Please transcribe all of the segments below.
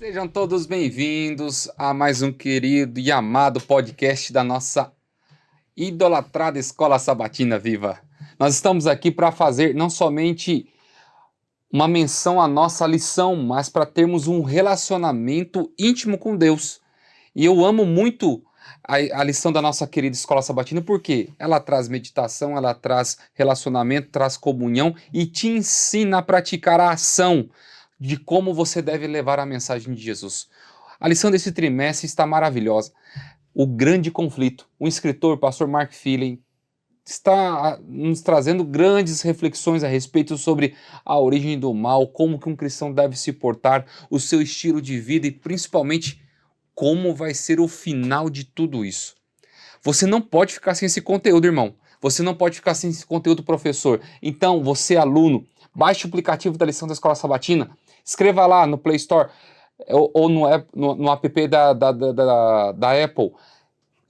Sejam todos bem-vindos a mais um querido e amado podcast da nossa idolatrada Escola Sabatina Viva. Nós estamos aqui para fazer não somente uma menção à nossa lição, mas para termos um relacionamento íntimo com Deus. E eu amo muito a lição da nossa querida Escola Sabatina porque ela traz meditação, ela traz relacionamento, traz comunhão e te ensina a praticar a ação de como você deve levar a mensagem de Jesus. A lição desse trimestre está maravilhosa. O grande conflito. O escritor, o pastor Mark Phelan, está nos trazendo grandes reflexões a respeito sobre a origem do mal, como que um cristão deve se portar, o seu estilo de vida e principalmente como vai ser o final de tudo isso. Você não pode ficar sem esse conteúdo, irmão. Você não pode ficar sem esse conteúdo, professor. Então, você, aluno, baixe o aplicativo da lição da Escola Sabatina, escreva lá no Play Store ou no app da Apple,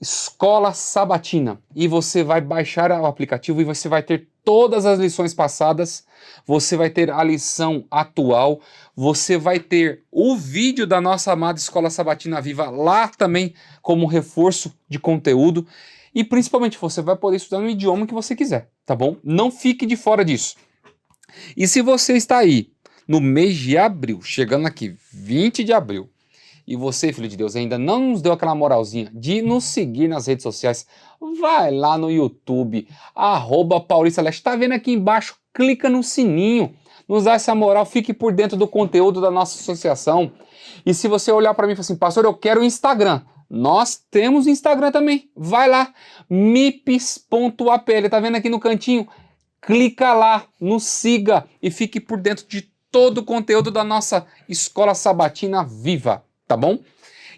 Escola Sabatina, e você vai baixar o aplicativo e você vai ter todas as lições passadas, você vai ter a lição atual, você vai ter o vídeo da nossa amada Escola Sabatina Viva lá também como reforço de conteúdo e principalmente você vai poder estudar no idioma que você quiser, tá bom? Não fique de fora disso. E se você está aí no mês de abril, chegando aqui 20 de abril, e você, filho de Deus, ainda não nos deu aquela moralzinha de nos seguir nas redes sociais, vai lá no YouTube, @PaulistAleste, tá vendo aqui embaixo, clica no sininho, nos dá essa moral, fique por dentro do conteúdo da nossa associação. E se você olhar para mim e falar assim, pastor, eu quero o Instagram, nós temos Instagram também, vai lá, mips.apl, tá vendo aqui no cantinho? Clica lá, nos siga e fique por dentro de todo o conteúdo da nossa Escola Sabatina Viva. Tá bom?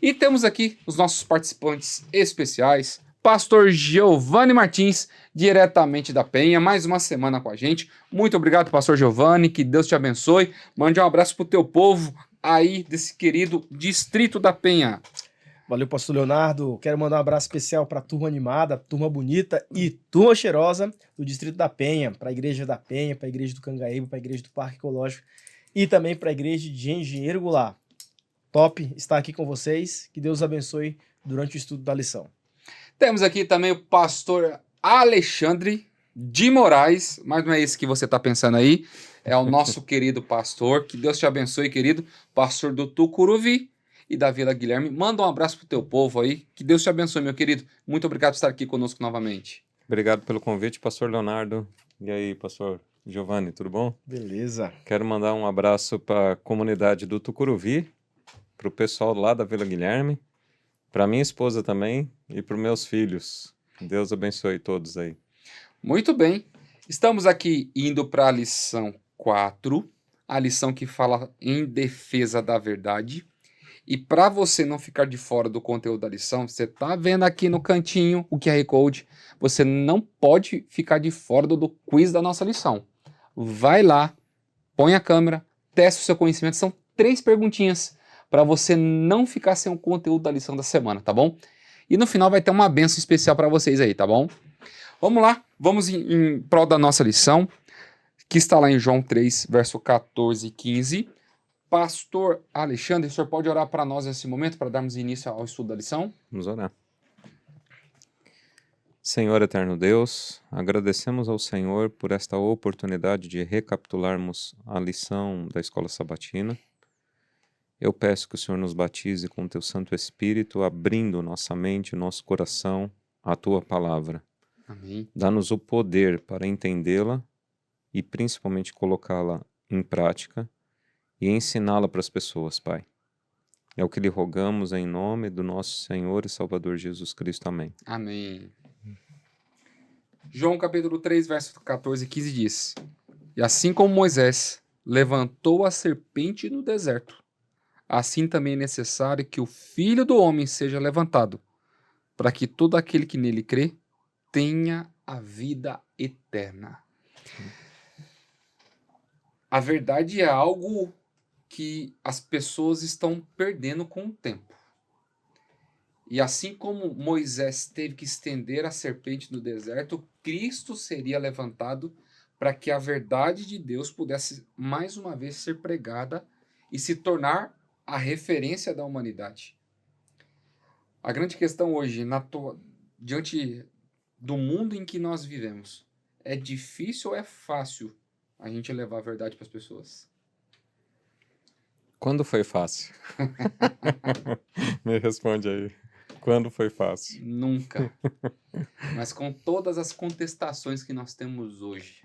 E temos aqui os nossos participantes especiais, pastor Giovanni Martins, diretamente da Penha, mais uma semana com a gente. Muito obrigado, pastor Giovanni, que Deus te abençoe. Mande um abraço pro teu povo aí desse querido distrito da Penha. Valeu, pastor Leonardo. Quero mandar um abraço especial para a turma animada, turma bonita e turma cheirosa do distrito da Penha, para a igreja da Penha, para a igreja do Cangaíba, para a igreja do Parque Ecológico e também para a igreja de Engenheiro Goulart. Top estar aqui com vocês. Que Deus abençoe durante o estudo da lição. Temos aqui também o pastor Alexandre de Moraes, mas não é esse que você está pensando aí, é o nosso querido pastor. Que Deus te abençoe, querido, pastor do Tucuruvi e da Vila Guilherme. Manda um abraço pro teu povo aí. Que Deus te abençoe, meu querido. Muito obrigado por estar aqui conosco novamente. Obrigado pelo convite, pastor Leonardo. E aí, pastor Giovanni, tudo bom? Beleza. Quero mandar um abraço para a comunidade do Tucuruvi, para o pessoal lá da Vila Guilherme, para minha esposa também e para os meus filhos. Deus abençoe todos aí. Muito bem. Estamos aqui indo para a lição 4, a lição que fala em defesa da verdade. E para você não ficar de fora do conteúdo da lição, você tá vendo aqui no cantinho o QR Code, você não pode ficar de fora do quiz da nossa lição. Vai lá, põe a câmera, testa o seu conhecimento, são 3 perguntinhas para você não ficar sem o conteúdo da lição da semana, tá bom? E no final vai ter uma bênção especial para vocês aí, tá bom? Vamos lá, vamos em prol da nossa lição, que está lá em João 3, verso 14 e 15. Pastor Alexandre, o senhor pode orar para nós nesse momento, para darmos início ao estudo da lição? Vamos orar. Senhor eterno Deus, agradecemos ao Senhor por esta oportunidade de recapitularmos a lição da Escola Sabatina. Eu peço que o Senhor nos batize com o Teu Santo Espírito, abrindo nossa mente, nosso coração à Tua Palavra. Amém. Dá-nos o poder para entendê-la e principalmente colocá-la em prática e ensiná-la para as pessoas, Pai. É o que lhe rogamos em nome do nosso Senhor e Salvador Jesus Cristo. Amém. Amém. João capítulo 3, verso 14 e 15 diz: E assim como Moisés levantou a serpente no deserto, assim também é necessário que o Filho do Homem seja levantado, para que todo aquele que nele crê tenha a vida eterna. A verdade é algo que as pessoas estão perdendo com o tempo. E assim como Moisés teve que estender a serpente no deserto, Cristo seria levantado para que a verdade de Deus pudesse mais uma vez ser pregada e se tornar a referência da humanidade. A grande questão hoje, diante do mundo em que nós vivemos, é difícil ou é fácil a gente levar a verdade para as pessoas? Quando foi fácil? Me responde aí. Quando foi fácil? Nunca. Mas com todas as contestações que nós temos hoje,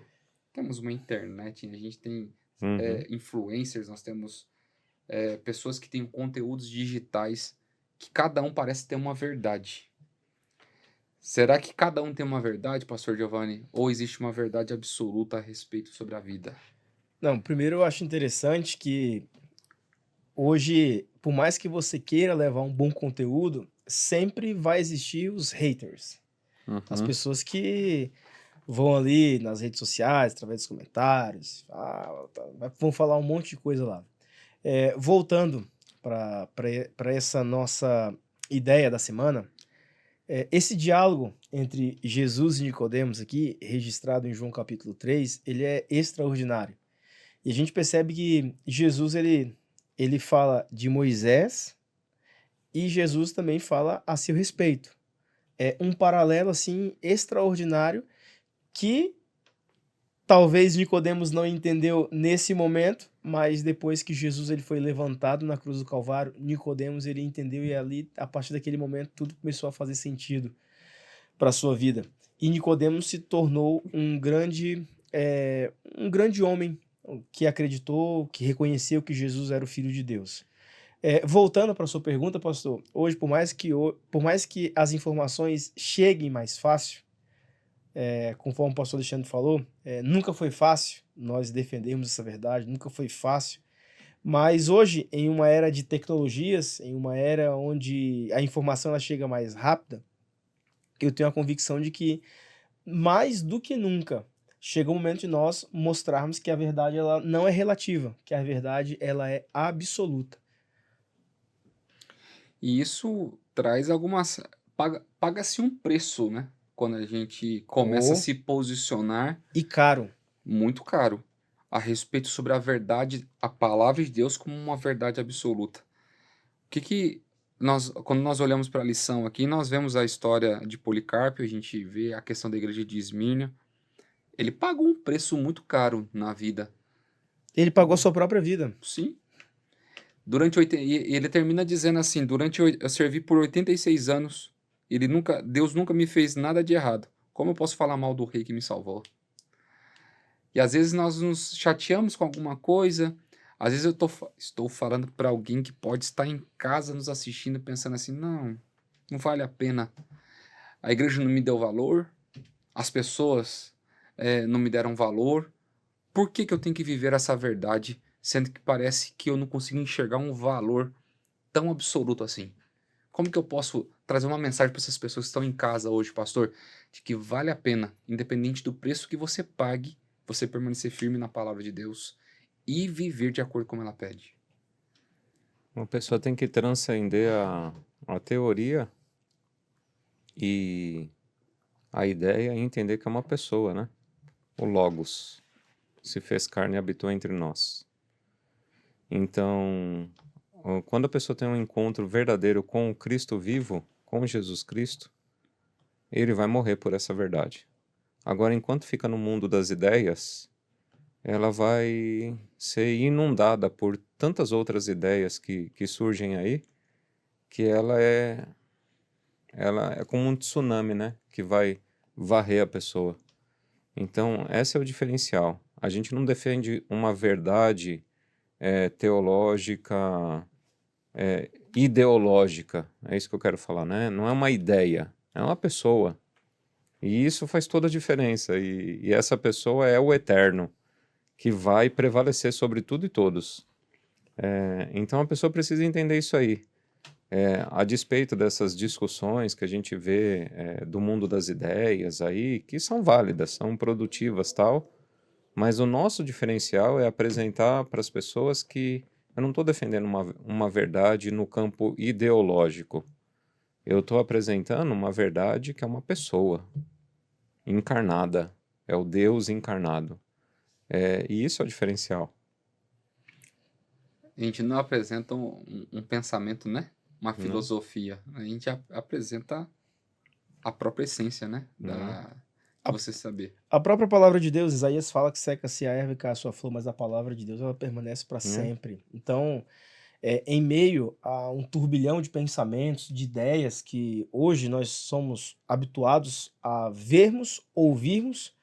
temos uma internet, a gente tem Uhum. influencers, nós temos pessoas que têm conteúdos digitais, que cada um parece ter uma verdade. Será que cada um tem uma verdade, Pastor Giovanni? Ou existe uma verdade absoluta a respeito sobre a vida? Não, primeiro eu acho interessante que hoje, por mais que você queira levar um bom conteúdo, sempre vai existir os haters. As Uhum. pessoas que vão ali nas redes sociais, através dos comentários, vão falar um monte de coisa lá. Voltando para essa nossa ideia da semana, esse diálogo entre Jesus e Nicodemos aqui, registrado em João capítulo 3, ele é extraordinário. E a gente percebe que Jesus ele fala de Moisés e Jesus também fala a seu respeito. É um paralelo assim extraordinário que talvez Nicodemos não entendeu nesse momento, mas depois que Jesus ele foi levantado na cruz do Calvário, Nicodemos ele entendeu e ali a partir daquele momento tudo começou a fazer sentido para sua vida. E Nicodemos se tornou um grande homem que acreditou, que reconheceu que Jesus era o Filho de Deus. Voltando para sua pergunta, pastor, hoje por mais que as informações cheguem mais fácil, conforme o pastor Alexandre falou, nunca foi fácil nós defendermos essa verdade, nunca foi fácil. Mas hoje, em uma era de tecnologias, em uma era onde a informação ela chega mais rápida, eu tenho a convicção de que, mais do que nunca, chega o momento de nós mostrarmos que a verdade ela não é relativa, que a verdade ela é absoluta. E isso traz algumas. Paga-se um preço, né? Quando a gente começa a Oh, se posicionar e caro. muito caro a respeito sobre a verdade, a palavra de Deus como uma verdade absoluta. O que nós, quando nós olhamos para a lição aqui, nós vemos a história de Policarpo, a gente vê a questão da igreja de Esmírnia. Ele pagou um preço muito caro na vida. Ele pagou a sua própria vida. Sim. E ele termina dizendo assim: eu servi por 86 anos. Deus nunca me fez nada de errado. Como eu posso falar mal do rei que me salvou? E às vezes nós nos chateamos com alguma coisa. Às vezes estou falando para alguém que pode estar em casa nos assistindo, pensando assim: não vale a pena. A igreja não me deu valor, as pessoas não me deram valor. Por que eu tenho que viver essa verdade, sendo que parece que eu não consigo enxergar um valor tão absoluto assim? Como que eu posso trazer uma mensagem para essas pessoas que estão em casa hoje, pastor, de que vale a pena, independente do preço que você pague, você permanecer firme na palavra de Deus e viver de acordo com ela pede? Uma pessoa tem que transcender a teoria e a ideia e entender que é uma pessoa, né? O Logos se fez carne e habitou entre nós. Então, quando a pessoa tem um encontro verdadeiro com o Cristo vivo, com Jesus Cristo, ele vai morrer por essa verdade. Agora, enquanto fica no mundo das ideias, ela vai ser inundada por tantas outras ideias que surgem aí, que ela é como um tsunami, né? Que vai varrer a pessoa. Então, esse é o diferencial. A gente não defende uma verdade teológica, ideológica. É isso que eu quero falar, né? Não é uma ideia, é uma pessoa. E isso faz toda a diferença. E essa pessoa é o eterno, que vai prevalecer sobre tudo e todos. Então a pessoa precisa entender isso aí. A despeito dessas discussões que a gente vê do mundo das ideias aí, que são válidas, são produtivas tal, mas o nosso diferencial é apresentar para as pessoas que eu não estou defendendo uma verdade no campo ideológico. Eu estou apresentando uma verdade que é uma pessoa encarnada, é o Deus encarnado. E isso é o diferencial. A gente não apresenta um pensamento, né? Uma Não. filosofia. A gente apresenta a própria essência, né? A- Você saber. A própria palavra de Deus, Isaías fala que seca-se a erva e cai a sua flor, mas a palavra de Deus ela permanece para sempre. Então, em meio a um turbilhão de pensamentos, de ideias que hoje nós somos habituados a vermos, ouvirmos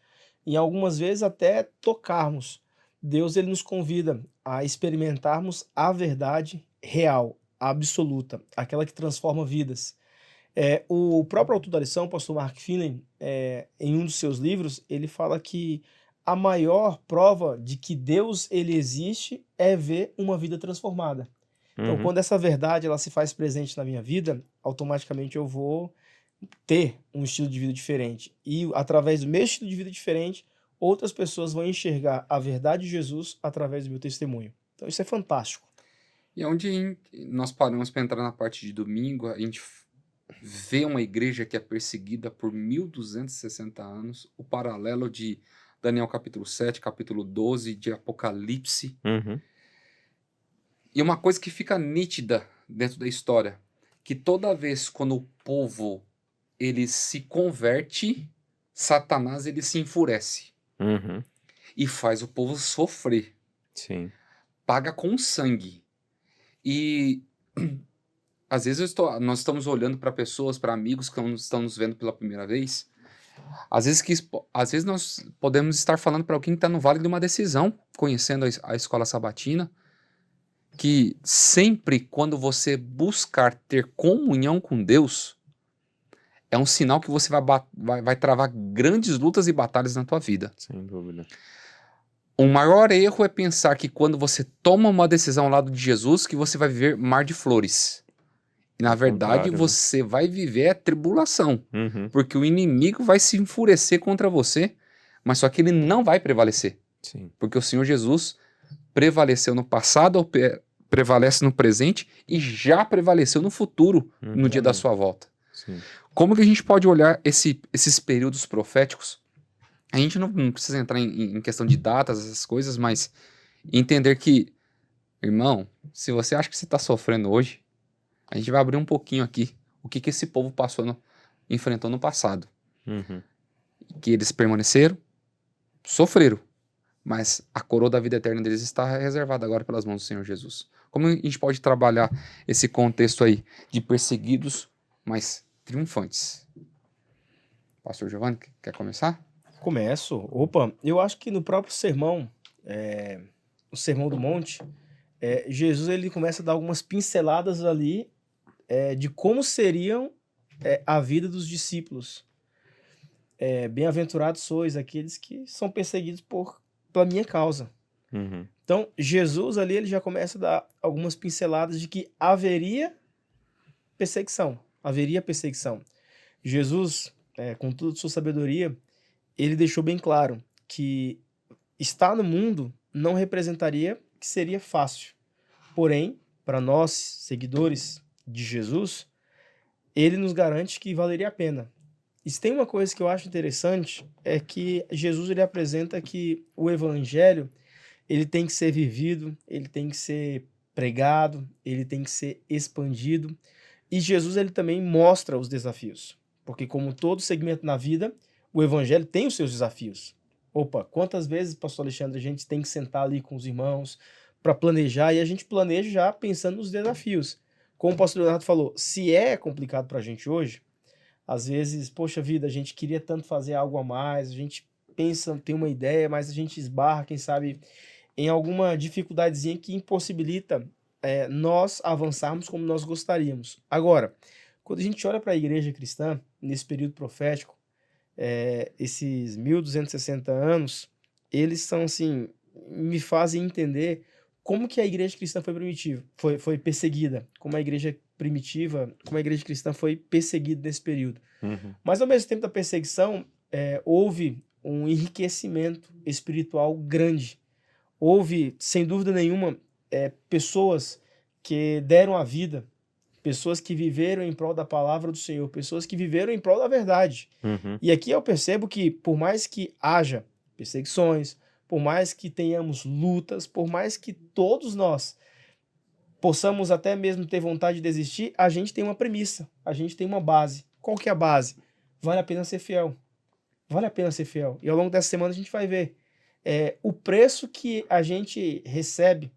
e algumas vezes até tocarmos, Deus ele nos convida a experimentarmos a verdade real, absoluta, aquela que transforma vidas. O próprio autor da lição, o pastor Mark Finley, em um dos seus livros, ele fala que a maior prova de que Deus ele existe é ver uma vida transformada. Então, Uhum. quando essa verdade ela se faz presente na minha vida, automaticamente eu vou ter um estilo de vida diferente. E através do meu estilo de vida diferente, outras pessoas vão enxergar a verdade de Jesus através do meu testemunho. Então, isso é fantástico. E onde nós paramos para entrar na parte de domingo, a gente vê uma igreja que é perseguida por 1260 anos, o paralelo de Daniel capítulo 7, capítulo 12, de Apocalipse. Uhum. E uma coisa que fica nítida dentro da história, que toda vez quando o povo ele se converte, Satanás ele se enfurece Uhum. e faz o povo sofrer, Sim. paga com sangue. E às vezes nós estamos olhando para pessoas, para amigos que estão nos vendo pela primeira vez. Às vezes nós podemos estar falando para alguém que está no vale de uma decisão, conhecendo a escola sabatina, que sempre quando você buscar ter comunhão com Deus, é um sinal que você vai travar grandes lutas e batalhas na tua vida. Sem dúvida. O maior erro é pensar que quando você toma uma decisão ao lado de Jesus, que você vai viver mar de flores. E, na Ao verdade, contrário, né? você vai viver a tribulação. Uhum. Porque o inimigo vai se enfurecer contra você, mas só que ele não vai prevalecer. Sim. Porque o Senhor Jesus prevaleceu no passado, prevalece no presente e já prevaleceu no futuro, no dia da Amém. sua volta. Sim. Como que a gente pode olhar esses períodos proféticos? A gente não precisa entrar em questão de datas, essas coisas, mas entender que, irmão, se você acha que você está sofrendo hoje, a gente vai abrir um pouquinho aqui o que esse povo enfrentou no passado. Uhum. Que eles permaneceram, sofreram, mas a coroa da vida eterna deles está reservada agora pelas mãos do Senhor Jesus. Como a gente pode trabalhar esse contexto aí de perseguidos, mas triunfantes? Pastor Giovanni, quer começar? Começo. Opa, eu acho que no próprio sermão, o Sermão do Monte, Jesus ele começa a dar algumas pinceladas ali de como seriam a vida dos discípulos. Bem-aventurados sois aqueles que são perseguidos pela minha causa. Uhum. Então, Jesus ali ele já começa a dar algumas pinceladas de que haveria perseguição. Haveria perseguição. Jesus, com toda a sua sabedoria, ele deixou bem claro que estar no mundo não representaria que seria fácil. Porém, para nós, seguidores de Jesus, ele nos garante que valeria a pena. E se tem uma coisa que eu acho interessante, é que Jesus ele apresenta que o evangelho ele tem que ser vivido, ele tem que ser pregado, ele tem que ser expandido. E Jesus ele também mostra os desafios. Porque como todo segmento na vida, o evangelho tem os seus desafios. Opa, quantas vezes, pastor Alexandre, a gente tem que sentar ali com os irmãos para planejar, e a gente planeja já pensando nos desafios. Como o pastor Leonardo falou, se é complicado para a gente hoje, às vezes, poxa vida, a gente queria tanto fazer algo a mais, a gente pensa, tem uma ideia, mas a gente esbarra, quem sabe, em alguma dificuldadezinha que impossibilita nós avançarmos como nós gostaríamos. Agora, quando a gente olha para a igreja cristã, nesse período profético, esses 1260 anos, eles são assim, me fazem entender como que a igreja cristã foi perseguida, como a igreja primitiva, como a igreja cristã foi perseguida nesse período. Uhum. Mas ao mesmo tempo da perseguição, houve um enriquecimento espiritual grande. Houve, sem dúvida nenhuma, pessoas que deram a vida, pessoas que viveram em prol da palavra do Senhor, pessoas que viveram em prol da verdade. Uhum. E aqui eu percebo que, por mais que haja perseguições, por mais que tenhamos lutas, por mais que todos nós possamos até mesmo ter vontade de desistir, a gente tem uma premissa, a gente tem uma base. Qual que é a base? Vale a pena ser fiel. Vale a pena ser fiel. E ao longo dessa semana a gente vai ver o preço que a gente recebe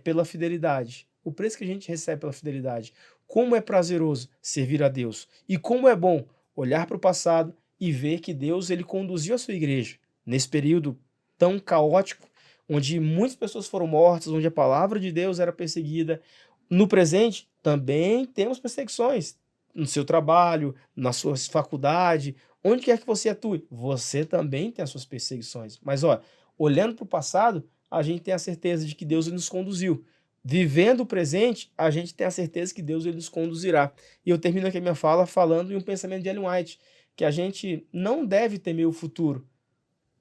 pela fidelidade. O preço que a gente recebe pela fidelidade. Como é prazeroso servir a Deus. E como é bom olhar para o passado e ver que Deus ele conduziu a sua igreja nesse período tão caótico, onde muitas pessoas foram mortas, onde a palavra de Deus era perseguida. No presente, também temos perseguições no seu trabalho, na sua faculdade, onde quer que você atue, você também tem as suas perseguições. Mas, olhando para o passado, a gente tem a certeza de que Deus ele nos conduziu. Vivendo o presente, a gente tem a certeza que Deus ele nos conduzirá. E eu termino aqui a minha fala falando em um pensamento de Ellen White, que a gente não deve temer o futuro,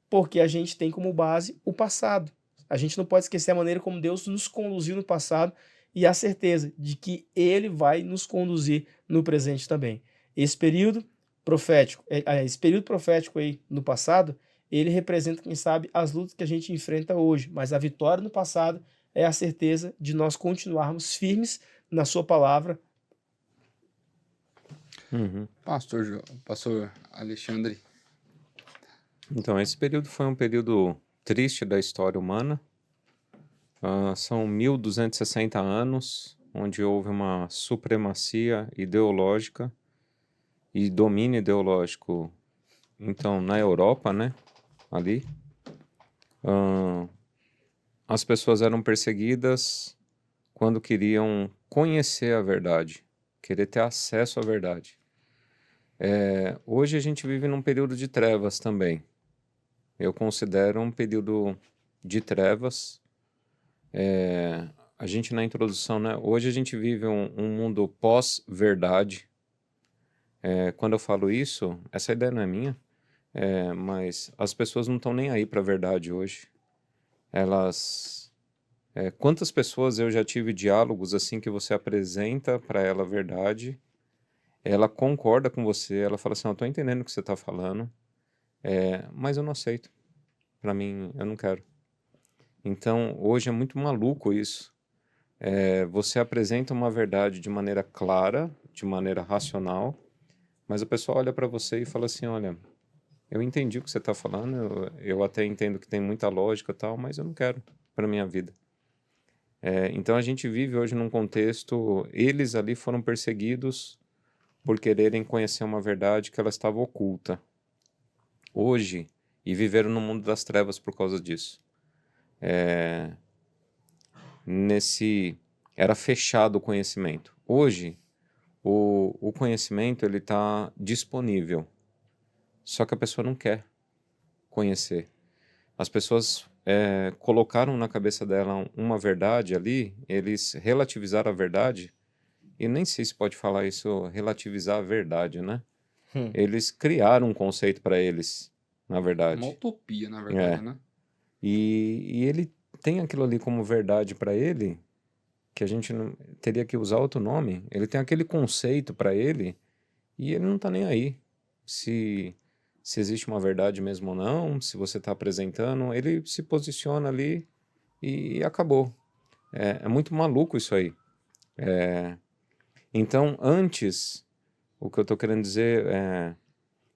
porque a gente tem como base o passado. A gente não pode esquecer a maneira como Deus nos conduziu no passado e a certeza de que Ele vai nos conduzir no presente também. Esse período profético aí no passado, ele representa, quem sabe, as lutas que a gente enfrenta hoje, mas a vitória no passado é a certeza de nós continuarmos firmes na sua palavra. Pastor Alexandre. Então, esse período foi um período triste da história humana. São 1260 anos, onde houve uma supremacia ideológica e domínio ideológico, então, na Europa, né, ali. As pessoas eram perseguidas quando queriam conhecer a verdade, querer ter acesso à verdade. Hoje a gente vive num período de trevas também. Eu considero um período de trevas. A gente na introdução, né? Hoje a gente vive um mundo pós-verdade. Quando eu falo isso, essa ideia não é minha, mas as pessoas não estão nem aí para a verdade hoje. Quantas pessoas eu já tive diálogos assim que você apresenta para ela a verdade, ela concorda com você, ela fala assim, eu estou entendendo o que você está falando, mas eu não aceito. Para mim, eu não quero. Então, hoje é muito maluco isso. Você apresenta uma verdade de maneira clara, de maneira racional, mas a pessoa olha para você e fala assim, olha, eu entendi o que você está falando, eu até entendo que tem muita lógica e tal, mas eu não quero para minha vida. Então a gente vive hoje num contexto, eles ali foram perseguidos por quererem conhecer uma verdade que ela estava oculta. Hoje, e viveram no mundo das trevas por causa disso. Era fechado o conhecimento. Hoje, o conhecimento ele está disponível, só que a pessoa não quer conhecer. As pessoas colocaram na cabeça dela uma verdade ali, eles relativizaram a verdade, e nem sei se pode falar isso, relativizar a verdade, né? Eles criaram um conceito para eles, na verdade. Uma utopia, na verdade, né? E ele tem aquilo ali como verdade para ele, que a gente não, teria que usar outro nome. Ele tem aquele conceito para ele e ele não está nem aí se existe uma verdade mesmo ou não, se você está apresentando. Ele se posiciona ali e acabou. É muito maluco isso aí. Então, antes, o que eu estou querendo dizer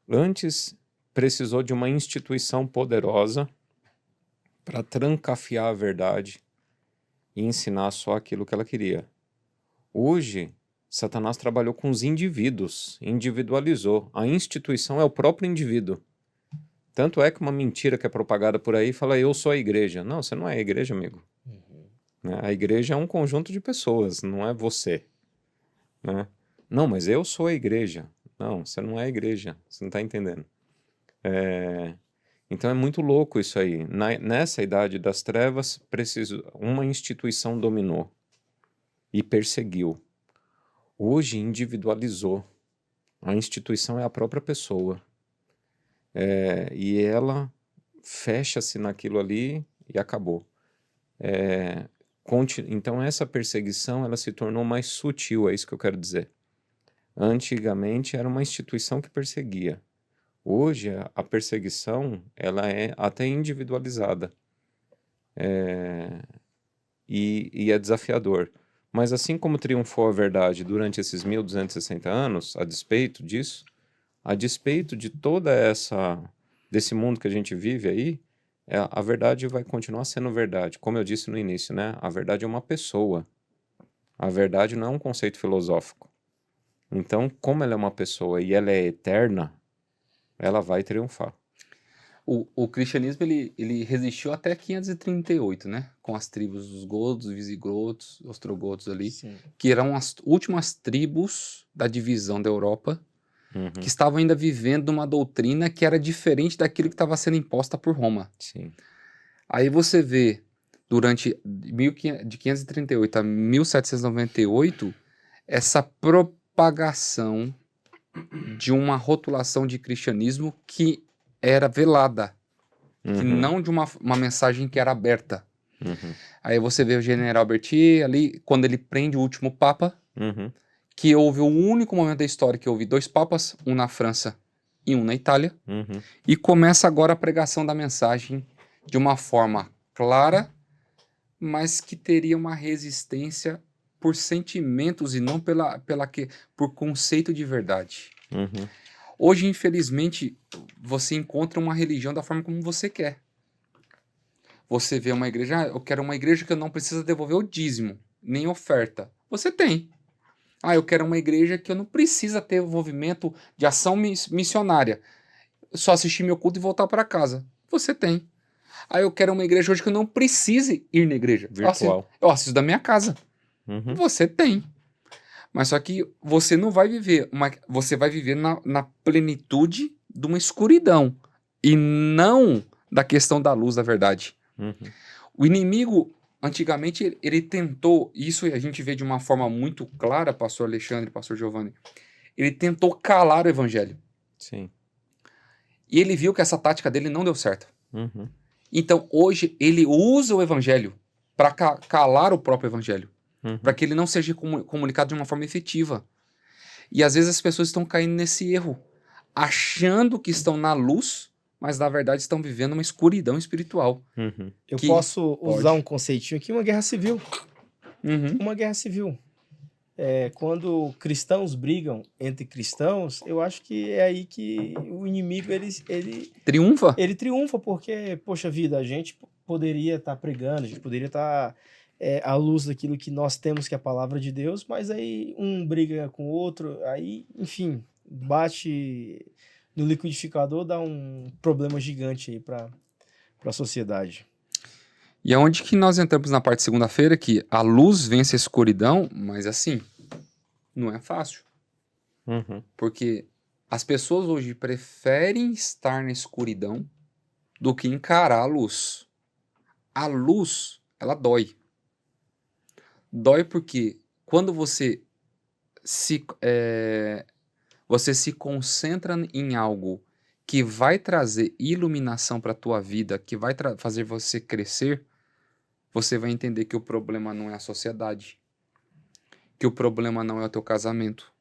antes precisou de uma instituição poderosa para trancafiar a verdade e ensinar só aquilo que ela queria. Hoje, Satanás trabalhou com os indivíduos, individualizou. A instituição é o próprio indivíduo. Tanto é que uma mentira que é propagada por aí fala, eu sou a igreja. Não, você não é a igreja, amigo. Né? A igreja é um conjunto de pessoas, não é você. Né? Não, mas eu sou a igreja. Não, você não é a igreja, você não está entendendo. Então é muito louco isso aí. Nessa idade das trevas, uma instituição dominou e perseguiu. Hoje individualizou. A instituição é a própria pessoa. E ela fecha-se naquilo ali e acabou. Então essa perseguição ela se tornou mais sutil, é isso que eu quero dizer. Antigamente era uma instituição que perseguia. Hoje a perseguição ela é até individualizada. E é desafiador. Mas assim como triunfou a verdade durante esses 1260 anos, a despeito disso, a despeito de desse mundo que a gente vive aí, a verdade vai continuar sendo verdade. Como eu disse no início, né? A verdade é uma pessoa. A verdade não é um conceito filosófico. Então, como ela é uma pessoa e ela é eterna, ela vai triunfar. O cristianismo ele resistiu até 538, né? Com as tribos dos godos, visigodos, ostrogodos ali, Sim. que eram as últimas tribos da divisão da Europa, Uhum, que estavam ainda vivendo uma doutrina que era diferente daquilo que estava sendo imposta por Roma. sim. Aí você vê, durante de 538 a 1798, essa propagação de uma rotulação de cristianismo que era velada, que Uhum, não de uma mensagem que era aberta. uhum, Aí você vê o general Berthier ali, quando ele prende o último papa, uhum, que houve o único momento da história que houve 2 papas, um na França e um na Itália, uhum, e começa agora a pregação da mensagem de uma forma clara, mas que teria uma resistência por sentimentos e não por conceito de verdade. uhum, Hoje, infelizmente, você encontra uma religião da forma como você quer. Você vê uma igreja, eu quero uma igreja que eu não precisa devolver o dízimo, nem oferta. Você tem. Eu quero uma igreja que eu não precisa ter envolvimento de ação missionária. Só assistir meu culto e voltar para casa. Você tem. Eu quero uma igreja hoje que eu não precise ir na igreja. virtual. Eu assisto da minha casa. Uhum, Você tem. Mas só que você não vai viver você vai viver na plenitude de uma escuridão e não da questão da luz da verdade. uhum, O inimigo, antigamente, ele tentou, isso a gente vê de uma forma muito clara, pastor Alexandre, pastor Giovanni, ele tentou calar o evangelho. sim. E ele viu que essa tática dele não deu certo. Uhum, Então, hoje, ele usa o evangelho para calar o próprio evangelho, para uhum, que ele não seja comunicado de uma forma efetiva. E às vezes as pessoas estão caindo nesse erro, achando que estão na luz, mas na verdade estão vivendo uma escuridão espiritual. uhum, Eu Que posso usar um pode. conceitinho aqui, uma guerra civil. Uhum. Uma guerra civil. Quando cristãos brigam entre cristãos, eu acho que é aí que o inimigo Triunfa? ele triunfa, porque, poxa vida, a gente poderia estar pregando, a gente poderia estar à luz daquilo que nós temos, que é a palavra de Deus, mas aí um briga com o outro, aí, enfim, bate no liquidificador, dá um problema gigante aí para a sociedade. E é onde que nós entramos na parte segunda-feira, que a luz vence a escuridão, mas assim, não é fácil. uhum, Porque as pessoas hoje preferem estar na escuridão do que encarar a luz. A luz, ela dói. Dói porque quando você se concentra em algo que vai trazer iluminação para a tua vida, que vai fazer você crescer, você vai entender que o problema não é a sociedade, que o problema não é o teu casamento,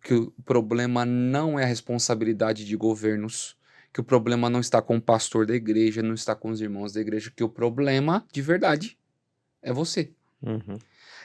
que o problema não é a responsabilidade de governos, que o problema não está com o pastor da igreja, não está com os irmãos da igreja, que o problema de verdade é você. uhum,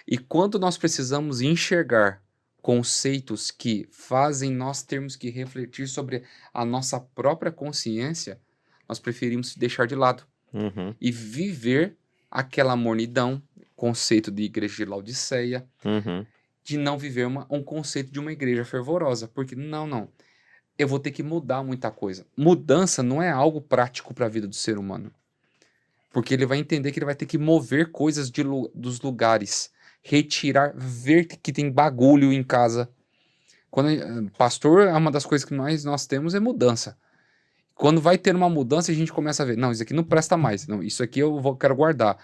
E quando nós precisamos enxergar conceitos que fazem nós termos que refletir sobre a nossa própria consciência, nós preferimos deixar de lado uhum, e viver aquela mornidão, conceito de igreja de Laodiceia, uhum, de não viver um conceito de uma igreja fervorosa, porque não, eu vou ter que mudar muita coisa. Mudança não é algo prático para a vida do ser humano, porque ele vai entender que ele vai ter que mover coisas dos lugares, retirar, ver que tem bagulho em casa. Pastor, uma das coisas que nós temos é mudança. Quando vai ter uma mudança, a gente começa a ver, não, isso aqui não presta mais, não, isso aqui quero guardar.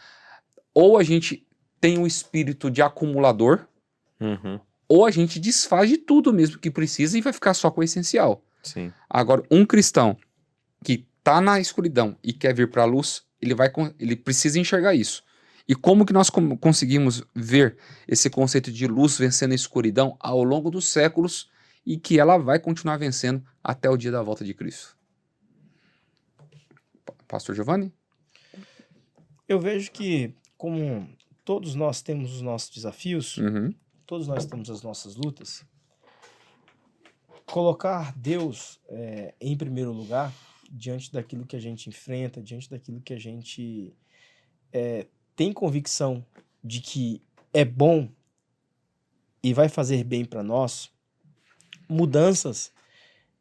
Ou a gente tem um espírito de acumulador, uhum, ou a gente desfaz de tudo mesmo que precisa e vai ficar só com o essencial. sim. Agora, um cristão que está na escuridão e quer vir para a luz, ele precisa enxergar isso. E como que nós conseguimos ver esse conceito de luz vencendo a escuridão ao longo dos séculos e que ela vai continuar vencendo até o dia da volta de Cristo? Pastor Giovanni? Eu vejo que, como todos nós temos os nossos desafios, Uhum. todos nós temos as nossas lutas. Colocar Deus em primeiro lugar, diante daquilo que a gente enfrenta, diante daquilo que a gente tem convicção de que é bom e vai fazer bem para nós, mudanças,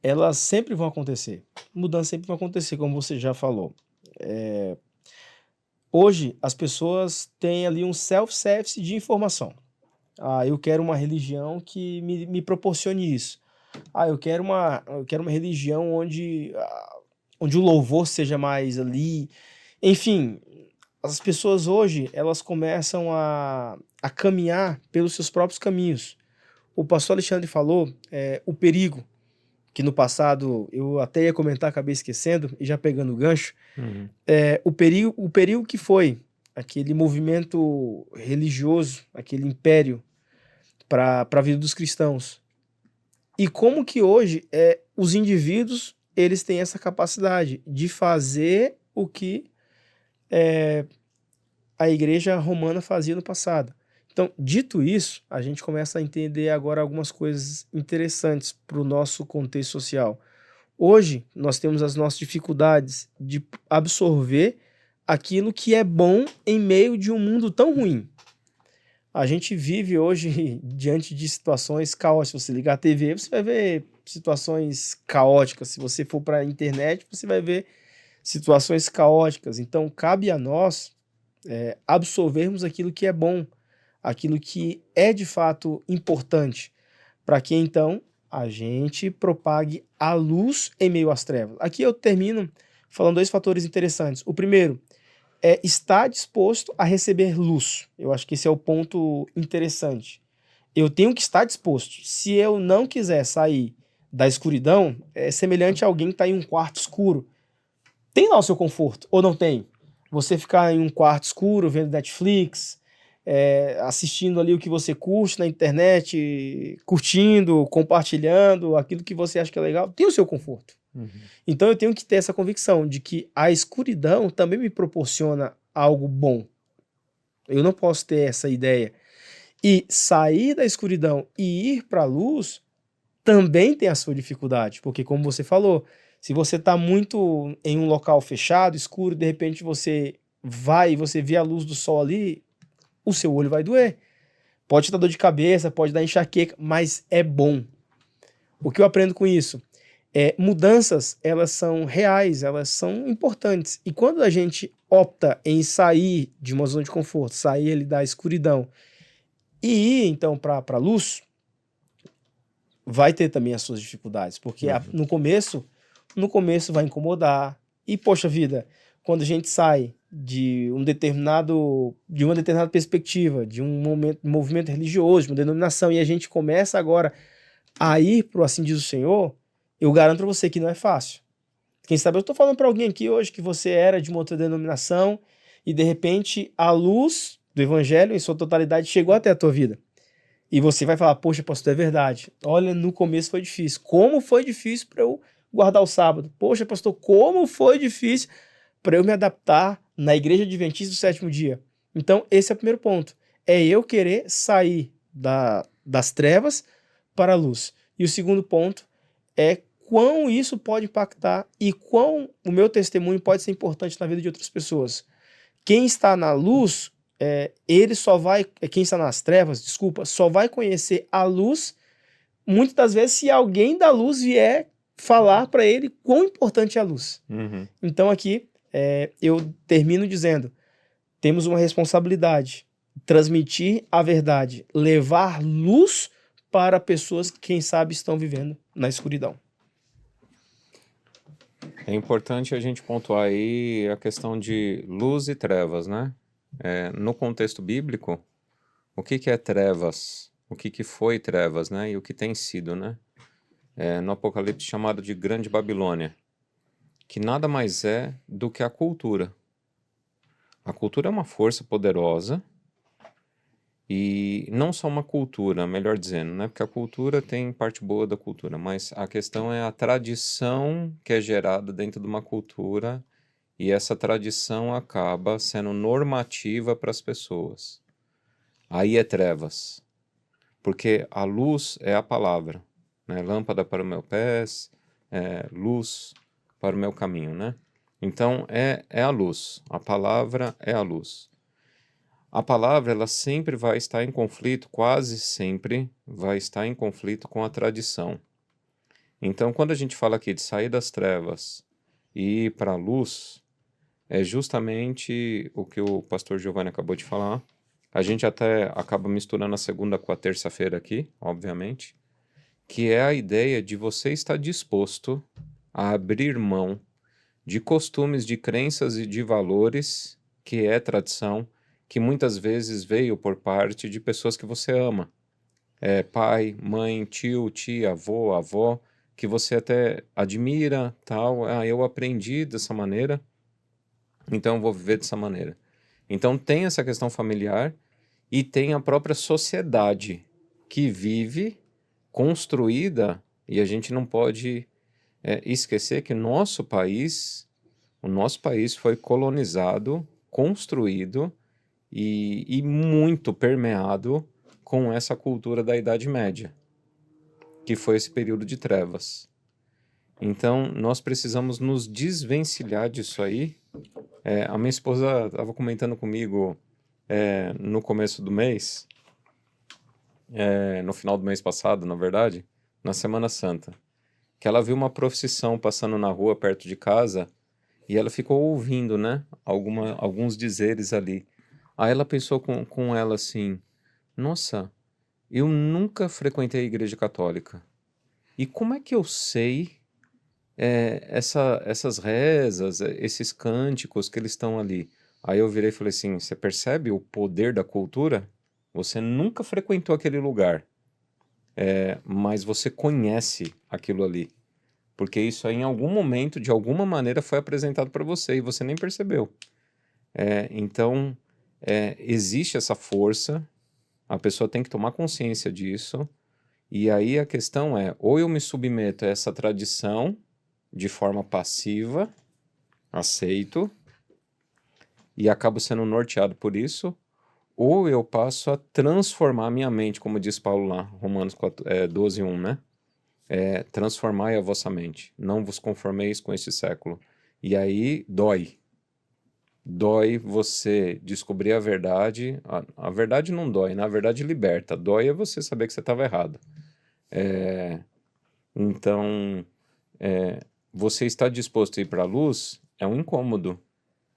elas sempre vão acontecer. Mudanças sempre vão acontecer, como você já falou. Hoje, as pessoas têm ali um self-service de informação. Eu quero uma religião que me proporcione isso. Eu quero uma religião onde o louvor seja mais ali. Enfim, as pessoas hoje, elas começam a caminhar pelos seus próprios caminhos. O pastor Alexandre falou o perigo, que no passado eu até ia comentar, acabei esquecendo, e já pegando o gancho, Uhum. o perigo que foi aquele movimento religioso, aquele império para a vida dos cristãos. E como que hoje os indivíduos eles têm essa capacidade de fazer o que a igreja romana fazia no passado. Então, dito isso, a gente começa a entender agora algumas coisas interessantes para o nosso contexto social. Hoje, nós temos as nossas dificuldades de absorver aquilo que é bom em meio de um mundo tão ruim. A gente vive hoje diante de situações caóticas. Se você ligar a TV, você vai ver situações caóticas. Se você for para a internet, você vai ver situações caóticas. Então, cabe a nós absorvermos aquilo que é bom, aquilo que é de fato importante, para que então a gente propague a luz em meio às trevas. Aqui eu termino falando 2 fatores interessantes. O primeiro é estar disposto a receber luz. Eu acho que esse é o ponto interessante. Eu tenho que estar disposto. Se eu não quiser sair da escuridão, é semelhante a alguém que está em um quarto escuro. Tem lá o seu conforto, ou não tem? Você ficar em um quarto escuro, vendo Netflix, assistindo ali o que você curte na internet, curtindo, compartilhando, aquilo que você acha que é legal, tem o seu conforto. Uhum. Então eu tenho que ter essa convicção de que a escuridão também me proporciona algo bom. Eu não posso ter essa ideia. E sair da escuridão e ir para a luz também tem a sua dificuldade, porque como você falou, se você está muito em um local fechado, escuro, de repente você vai e você vê a luz do sol ali, o seu olho vai doer. Pode dar dor de cabeça, pode dar enxaqueca, mas é bom. O que eu aprendo com isso? Mudanças, elas são reais, elas são importantes. E quando a gente opta em sair de uma zona de conforto, sair ali da escuridão e ir então para a luz, vai ter também as suas dificuldades, porque no começo vai incomodar. E poxa vida, quando a gente sai de uma determinada perspectiva, de um movimento religioso, de uma denominação, e a gente começa agora a ir para o assim diz o Senhor, eu garanto para você que não é fácil. Quem sabe eu estou falando para alguém aqui hoje que você era de uma outra denominação e de repente a luz do evangelho em sua totalidade chegou até a tua vida. E você vai falar, poxa, pastor, é verdade. Olha, no começo foi difícil. Como foi difícil para eu guardar o sábado? Poxa, pastor, como foi difícil para eu me adaptar na igreja adventista do 7º dia? Então, esse é o primeiro ponto. É eu querer sair das trevas para a luz. E o segundo ponto é quão isso pode impactar e quão o meu testemunho pode ser importante na vida de outras pessoas. Quem está na luz, quem está nas trevas, desculpa, só vai conhecer a luz muitas das vezes se alguém da luz vier falar para ele quão importante é a luz. Uhum. Então aqui eu termino dizendo, temos uma responsabilidade, transmitir a verdade, levar luz para pessoas que, quem sabe, estão vivendo na escuridão. É importante a gente pontuar aí a questão de luz e trevas, né? No contexto bíblico, o que é trevas? O que foi trevas, né? E o que tem sido, né? No Apocalipse chamado de Grande Babilônia, que nada mais é do que a cultura. A cultura é uma força poderosa e não só uma cultura, melhor dizendo, né? Porque a cultura tem parte boa da cultura, mas a questão é a tradição que é gerada dentro de uma cultura e essa tradição acaba sendo normativa para as pessoas. aí é trevas. Porque a luz é a palavra, né? Lâmpada para o meu pés, luz para o meu caminho, né? Então, é a luz. A palavra é a luz. A palavra, ela sempre vai estar em conflito, quase sempre vai estar em conflito com a tradição. Então, quando a gente fala aqui de sair das trevas e ir para a luz, é justamente o que o pastor Giovanni acabou de falar. A gente até acaba misturando a segunda com a terça-feira aqui, obviamente, que é a ideia de você estar disposto a abrir mão de costumes, de crenças e de valores, que é tradição, que muitas vezes veio por parte de pessoas que você ama. Pai, mãe, tio, tia, avô, avó, que você até admira, tal. Ah, eu aprendi dessa maneira, então eu vou viver dessa maneira. Então tem essa questão familiar e tem a própria sociedade que vive construída, e a gente não pode esquecer que o nosso país foi colonizado, construído e muito permeado com essa cultura da Idade Média, que foi esse período de trevas. Então, nós precisamos nos desvencilhar disso aí. A minha esposa estava comentando comigo no começo do mês, no final do mês passado, na verdade, na Semana Santa, que ela viu uma procissão passando na rua perto de casa e ela ficou ouvindo, né, alguns dizeres ali. Aí ela pensou com ela assim: nossa, eu nunca frequentei a igreja católica. E como é que eu sei essas rezas, esses cânticos que eles estão ali? Aí eu virei e falei assim: você percebe o poder da cultura? Você nunca frequentou aquele lugar, mas você conhece aquilo ali. Porque isso aí, em algum momento, de alguma maneira, foi apresentado para você e você nem percebeu. Então, existe essa força, a pessoa tem que tomar consciência disso, e aí a questão é: ou eu me submeto a essa tradição de forma passiva, aceito, e acabo sendo norteado por isso, ou eu passo a transformar minha mente, como diz Paulo lá, Romanos 12:1, né? Transformai a vossa mente, não vos conformeis com este século. E aí dói. Dói você descobrir a verdade. A verdade não dói, na verdade liberta. Dói é você saber que você estava errado. Então, você está disposto a ir para a luz é um incômodo.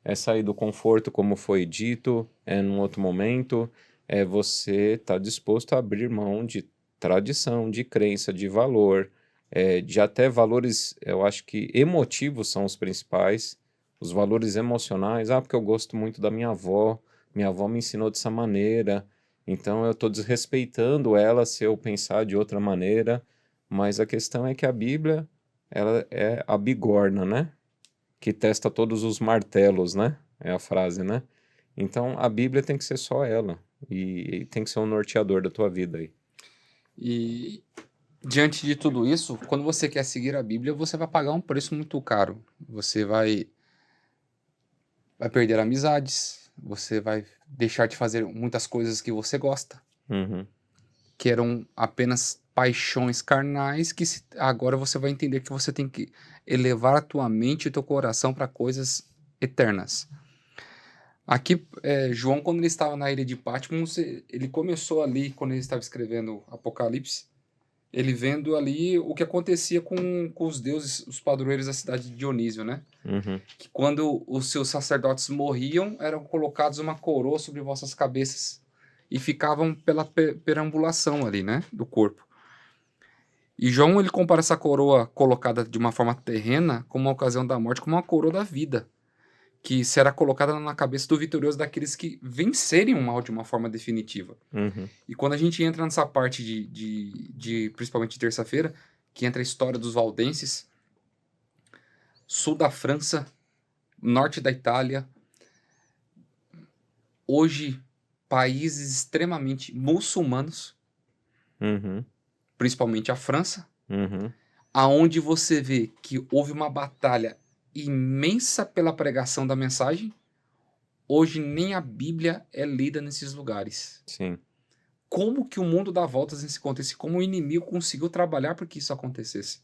É sair do conforto, como foi dito, num outro momento. É você estar disposto a abrir mão de tradição, de crença, de valor, de até valores, eu acho que emotivos são os principais, os valores emocionais. Ah, porque eu gosto muito da minha avó me ensinou dessa maneira, então eu estou desrespeitando ela se eu pensar de outra maneira, mas a questão é que a Bíblia, ela é a bigorna, né? Que testa todos os martelos, né? É a frase, né? Então a Bíblia tem que ser só ela e tem que ser um norteador da tua vida aí. E diante de tudo isso, quando você quer seguir a Bíblia, você vai pagar um preço muito caro. Você vai perder amizades, você vai deixar de fazer muitas coisas que você gosta, Uhum, que eram apenas paixões carnais, que agora você vai entender que você tem que elevar a tua mente e o teu coração para coisas eternas. Aqui, João, quando ele estava na ilha de Patmos, ele começou ali, quando ele estava escrevendo Apocalipse, ele vendo ali o que acontecia com os deuses, os padroeiros da cidade de Dionísio, né? uhum, Que quando os seus sacerdotes morriam, eram colocados uma coroa sobre vossas cabeças e ficavam pela perambulação ali, né, do corpo. E João, ele compara essa coroa colocada de uma forma terrena, como uma ocasião da morte, como uma coroa da vida, que será colocada na cabeça do vitorioso daqueles que vencerem o mal de uma forma definitiva. uhum, E quando a gente entra nessa parte de principalmente de terça-feira, que entra a história dos valdenses, sul da França, norte da Itália, hoje países extremamente muçulmanos, uhum, principalmente a França, uhum, aonde você vê que houve uma batalha imensa pela pregação da mensagem, Hoje nem a Bíblia é lida nesses lugares. Sim. Como que o mundo dá voltas nesse contexto? E como o inimigo conseguiu trabalhar para que isso acontecesse?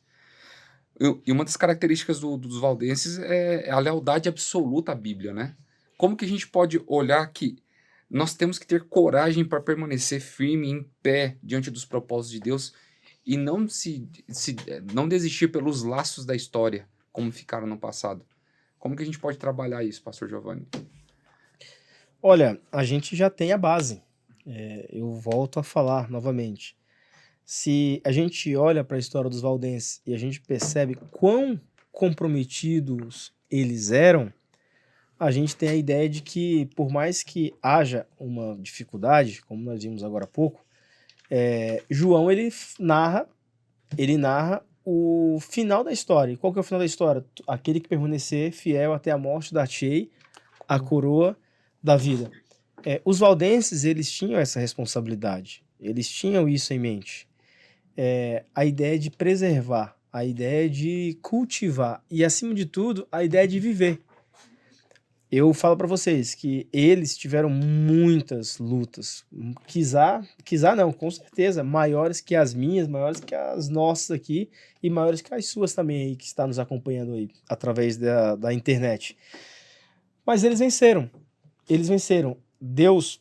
E uma das características dos valdenses é a lealdade absoluta à Bíblia, né? Como que a gente pode olhar que nós temos que ter coragem para permanecer firme, em pé, diante dos propósitos de Deus e não desistir pelos laços da história, como ficaram no passado? Como que a gente pode trabalhar isso, Pastor Giovanni? Olha, a gente já tem a base. Eu volto a falar novamente. Se a gente olha para a história dos valdenses e a gente percebe quão comprometidos eles eram, a gente tem a ideia de que, por mais que haja uma dificuldade, como nós vimos agora há pouco, João ele narra o final da história. E qual que é o final da história? Aquele que permanecer fiel até a morte, dar-te-ei a coroa da vida. Os valdenses, eles tinham essa responsabilidade. Eles tinham isso em mente. A ideia de preservar, a ideia de cultivar e, acima de tudo, a ideia de viver. Eu falo para vocês que eles tiveram muitas lutas, quizá não, com certeza, maiores que as minhas, maiores que as nossas aqui e maiores que as suas também aí, que está nos acompanhando aí através da internet. Mas eles venceram. Deus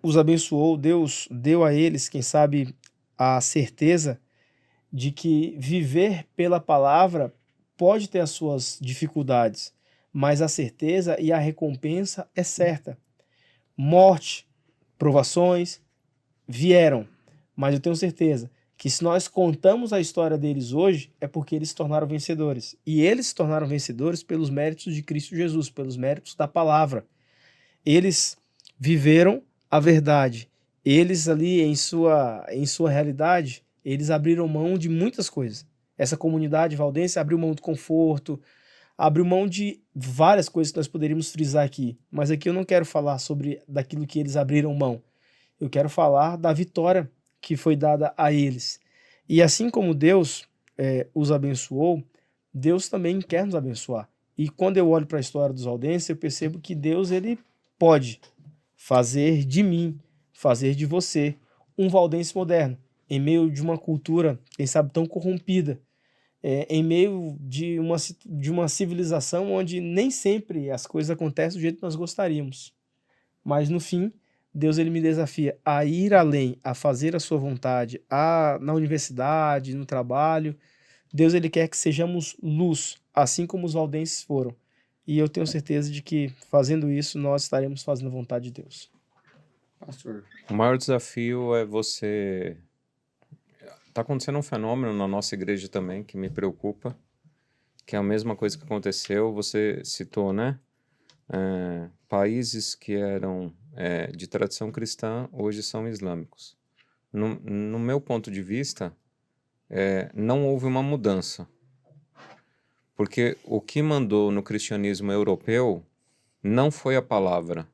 os abençoou, Deus deu a eles, quem sabe, a certeza de que viver pela palavra pode ter as suas dificuldades, mas a certeza e a recompensa é certa. Morte, provações vieram, mas eu tenho certeza que se nós contamos a história deles hoje, é porque eles se tornaram vencedores. E eles se tornaram vencedores pelos méritos de Cristo Jesus, pelos méritos da palavra. Eles viveram a verdade. Eles ali em sua realidade, eles abriram mão de muitas coisas. Essa comunidade valdense abriu mão do conforto, abriu mão de várias coisas que nós poderíamos frisar aqui. Mas aqui eu não quero falar sobre daquilo que eles abriram mão. Eu quero falar da vitória que foi dada a eles. E assim como Deus os abençoou, Deus também quer nos abençoar. E quando eu olho para a história dos valdenses, eu percebo que Deus ele pode fazer de mim, fazer de você um valdense moderno, em meio de uma cultura, quem sabe, tão corrompida, em meio de uma civilização onde nem sempre as coisas acontecem do jeito que nós gostaríamos. Mas no fim, Deus ele me desafia a ir além, a fazer a sua vontade, na universidade, no trabalho. Deus ele quer que sejamos luz, assim como os valdenses foram. E eu tenho certeza de que, fazendo isso, nós estaremos fazendo a vontade de Deus. Pastor. O maior desafio é você... Está acontecendo um fenômeno na nossa igreja também que me preocupa, que é a mesma coisa que aconteceu, você citou, né? Países que eram de tradição cristã hoje são islâmicos. No meu ponto de vista, não houve uma mudança. Porque o que mandou no cristianismo europeu não foi a palavra.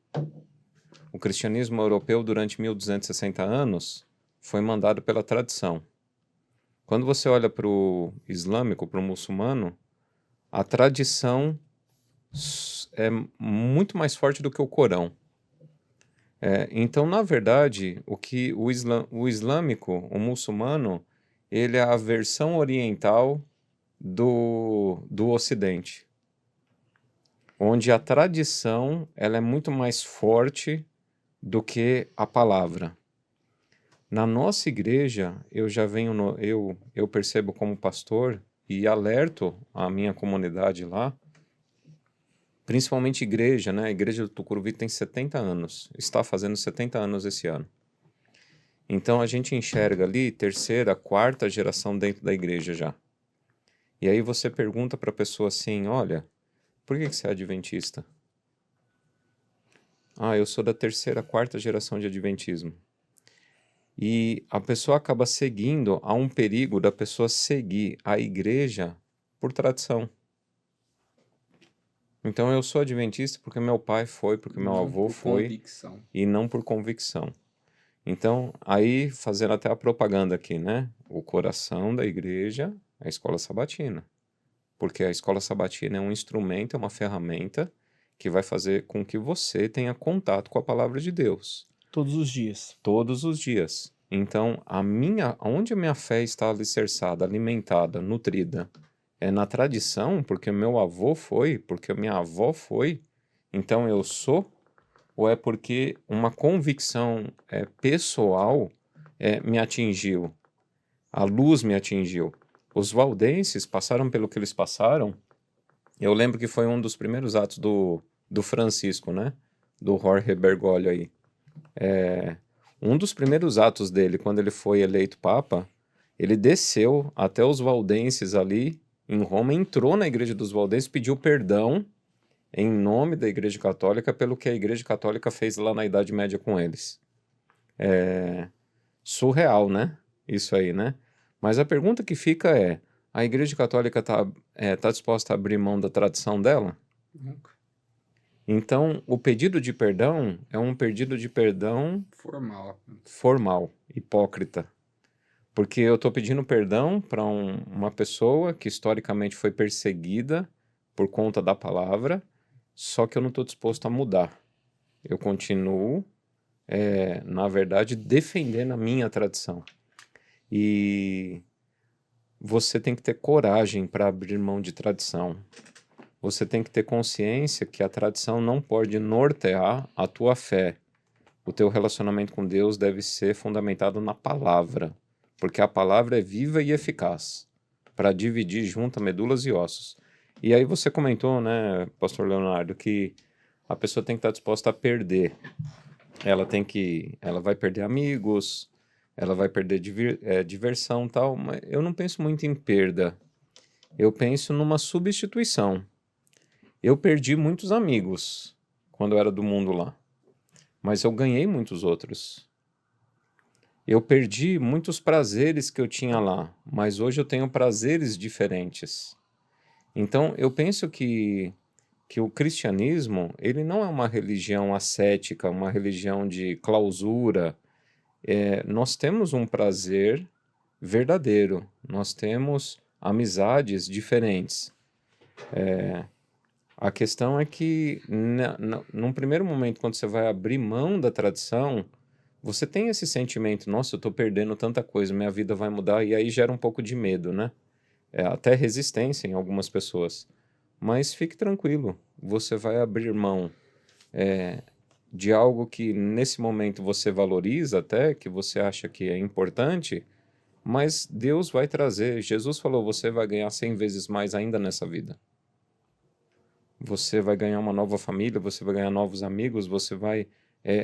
O cristianismo europeu, durante 1260 anos, foi mandado pela tradição. Quando você olha para o islâmico, para o muçulmano, a tradição é muito mais forte do que o Corão. Então, na verdade, o islâmico, o muçulmano, ele é a versão oriental do Ocidente, onde a tradição ela é muito mais forte do que a palavra. Na nossa igreja, eu percebo como pastor e alerto a minha comunidade lá, principalmente igreja, né? A igreja do Tucuruvi tem 70 anos, está fazendo 70 anos esse ano. Então a gente enxerga ali terceira, quarta geração dentro da igreja já. E aí você pergunta para a pessoa assim, olha, por que você é adventista? Ah, eu sou da terceira, quarta geração de adventismo. E a pessoa acaba seguindo, há um perigo da pessoa seguir a igreja por tradição. Então eu sou adventista porque meu pai foi, porque meu avô foi, Convicção. e não por convicção. Então, aí fazendo até a propaganda aqui, né? O coração da igreja é a escola sabatina. Porque a escola sabatina é um instrumento, é uma ferramenta que vai fazer com que você tenha contato com a palavra de Deus Todos os dias. todos os dias. Então, onde a minha fé está alicerçada, alimentada, nutrida, é na tradição, porque meu avô foi, porque minha avó foi, então eu sou, ou é porque uma convicção pessoal me atingiu, a luz me atingiu. Os valdenses passaram pelo que eles passaram. Eu lembro que foi um dos primeiros atos do Francisco, né? Do Jorge Bergoglio aí. Um dos primeiros atos dele, quando ele foi eleito Papa, ele desceu até os valdenses ali em Roma, entrou na Igreja dos Valdenses, pediu perdão em nome da Igreja Católica pelo que a Igreja Católica fez lá na Idade Média com eles. Surreal, né? Isso aí, né? Mas a pergunta que fica é: a Igreja Católica tá disposta a abrir mão da tradição dela? Nunca. Então, o pedido de perdão é um pedido de perdão Formal. formal, hipócrita. Porque eu estou pedindo perdão para uma pessoa que historicamente foi perseguida por conta da palavra, só que eu não estou disposto a mudar. Eu continuo, na verdade, defendendo a minha tradição. E você tem que ter coragem para abrir mão de tradição. Você tem que ter consciência que a tradição não pode nortear a tua fé. O teu relacionamento com Deus deve ser fundamentado na palavra, porque a palavra é viva e eficaz para dividir junto a medulas e ossos. E aí você comentou, né, Pastor Leonardo, que a pessoa tem que estar disposta a perder. Ela vai perder amigos, ela vai perder diversão e tal, mas eu não penso muito em perda. Eu penso numa substituição. Eu perdi muitos amigos quando eu era do mundo lá, mas eu ganhei muitos outros. Eu perdi muitos prazeres que eu tinha lá, mas hoje eu tenho prazeres diferentes. Então, eu penso que o cristianismo, ele não é uma religião ascética, uma religião de clausura. Nós temos um prazer verdadeiro, nós temos amizades diferentes. A questão é que, num primeiro momento, quando você vai abrir mão da tradição, você tem esse sentimento: nossa, eu estou perdendo tanta coisa, minha vida vai mudar, e aí gera um pouco de medo, né? Até resistência em algumas pessoas. Mas fique tranquilo, você vai abrir mão de algo que nesse momento você valoriza até, que você acha que é importante, mas Deus vai trazer. Jesus falou: você vai ganhar 100 vezes mais ainda nessa vida. Você vai ganhar uma nova família, você vai ganhar novos amigos, você vai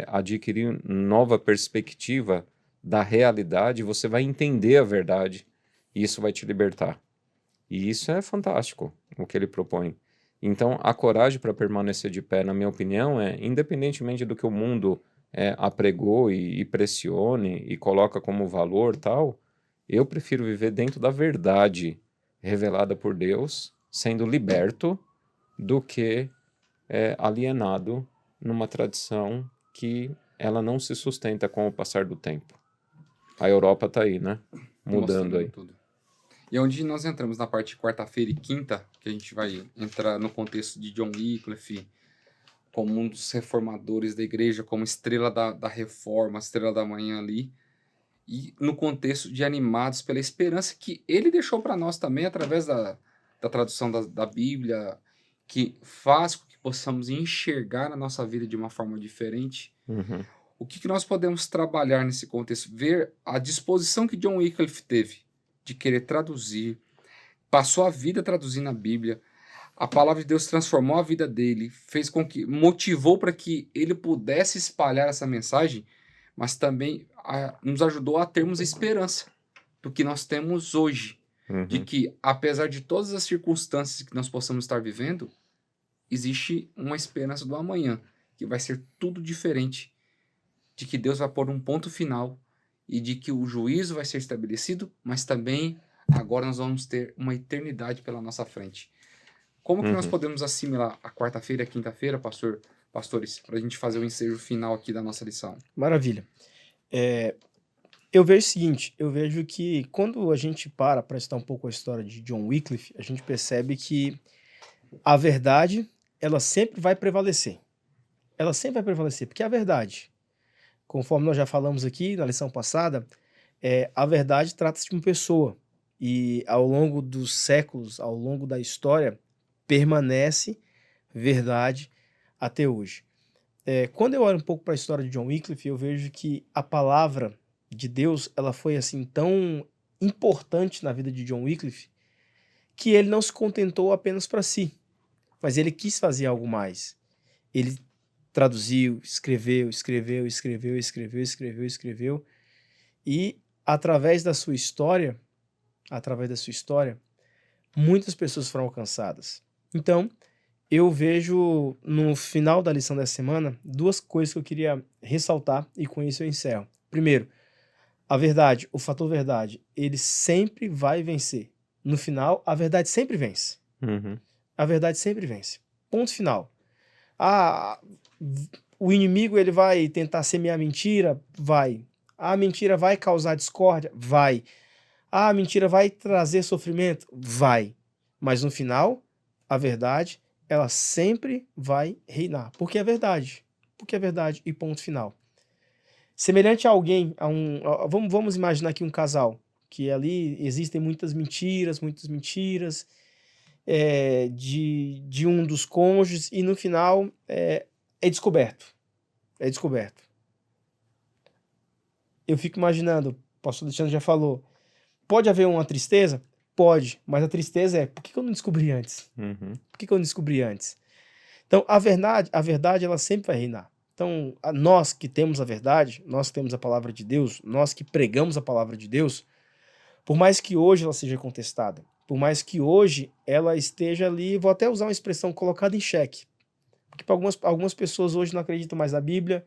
adquirir nova perspectiva da realidade, você vai entender a verdade, e isso vai te libertar. E isso é fantástico, o que ele propõe. Então, a coragem para permanecer de pé, na minha opinião, independentemente do que o mundo apregou e pressione e coloca como valor tal, eu prefiro viver dentro da verdade revelada por Deus, sendo liberto, do que alienado numa tradição que ela não se sustenta com o passar do tempo. A Europa está aí, né? Mudando aí. Tudo. E onde nós entramos na parte de quarta-feira e quinta, que a gente vai entrar no contexto de John Wycliffe, como um dos reformadores da igreja, como estrela da reforma, estrela da manhã ali, e no contexto de animados pela esperança que ele deixou para nós também através da tradução da Bíblia, que faz com que possamos enxergar a nossa vida de uma forma diferente. Uhum. O que nós podemos trabalhar nesse contexto? Ver a disposição que John Wycliffe teve de querer traduzir, passou a vida traduzindo a Bíblia, a palavra de Deus transformou a vida dele, fez com que, motivou para que ele pudesse espalhar essa mensagem, mas também nos ajudou a termos esperança do que nós temos hoje, de que, apesar de todas as circunstâncias que nós possamos estar vivendo, existe uma esperança do amanhã, que vai ser tudo diferente, de que Deus vai pôr um ponto final e de que o juízo vai ser estabelecido, mas também agora nós vamos ter uma eternidade pela nossa frente. Como que nós podemos assimilar a quarta-feira e a quinta-feira, pastores, para a gente fazer o ensejo final aqui da nossa lição? Maravilha. Eu vejo o seguinte, eu vejo que quando a gente para estudar um pouco a história de John Wycliffe, a gente percebe que a verdade ela sempre vai prevalecer. Ela sempre vai prevalecer, porque é a verdade. Conforme nós já falamos aqui na lição passada, a verdade trata-se de uma pessoa. E ao longo dos séculos, ao longo da história, permanece verdade até hoje. Quando eu olho um pouco para a história de John Wycliffe, eu vejo que a palavra de Deus ela foi assim tão importante na vida de John Wycliffe que ele não se contentou apenas para si, mas ele quis fazer algo mais. Ele traduziu, escreveu e através da sua história, muitas pessoas foram alcançadas. Então, eu vejo no final da lição dessa semana duas coisas que eu queria ressaltar e com isso eu encerro. Primeiro, a verdade, o fator verdade, ele sempre vai vencer. No final, a verdade sempre vence. Uhum. A verdade sempre vence. Ponto final. O inimigo ele vai tentar semear mentira? Vai. A mentira vai causar discórdia? Vai. A mentira vai trazer sofrimento? Vai. Mas no final, a verdade, ela sempre vai reinar. Porque é verdade. Porque é verdade e ponto final. Semelhante a alguém, vamos imaginar aqui um casal, que ali existem muitas mentiras, de um dos cônjuges e no final é descoberto. É descoberto. Eu fico imaginando, o pastor Alexandre já falou, pode haver uma tristeza? Pode, mas a tristeza por que eu não descobri antes? Uhum. Por que eu não descobri antes? Então, a verdade ela sempre vai reinar. Então, nós que temos a verdade, nós que temos a palavra de Deus, nós que pregamos a palavra de Deus, por mais que hoje ela seja contestada, por mais que hoje ela esteja ali, vou até usar uma expressão, colocada em xeque. Porque para algumas pessoas hoje não acreditam mais na Bíblia,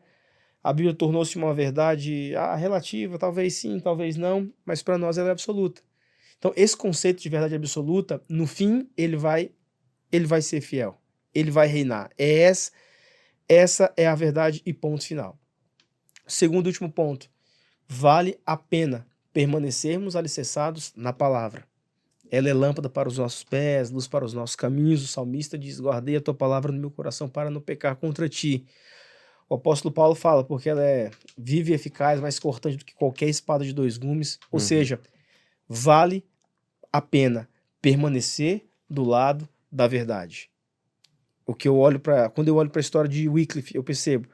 a Bíblia tornou-se uma verdade relativa, talvez sim, talvez não, mas para nós ela é absoluta. Então, esse conceito de verdade absoluta, no fim, ele vai ser fiel, ele vai reinar. Essa é a verdade e ponto final. Segundo e último ponto, vale a pena permanecermos alicerçados na palavra. Ela é lâmpada para os nossos pés, luz para os nossos caminhos. O salmista diz, guardei a tua palavra no meu coração para não pecar contra ti. O apóstolo Paulo fala, porque ela é viva e eficaz, mais cortante do que qualquer espada de dois gumes. Ou seja, vale a pena permanecer do lado da verdade. Quando eu olho para a história de Wycliffe, eu percebo,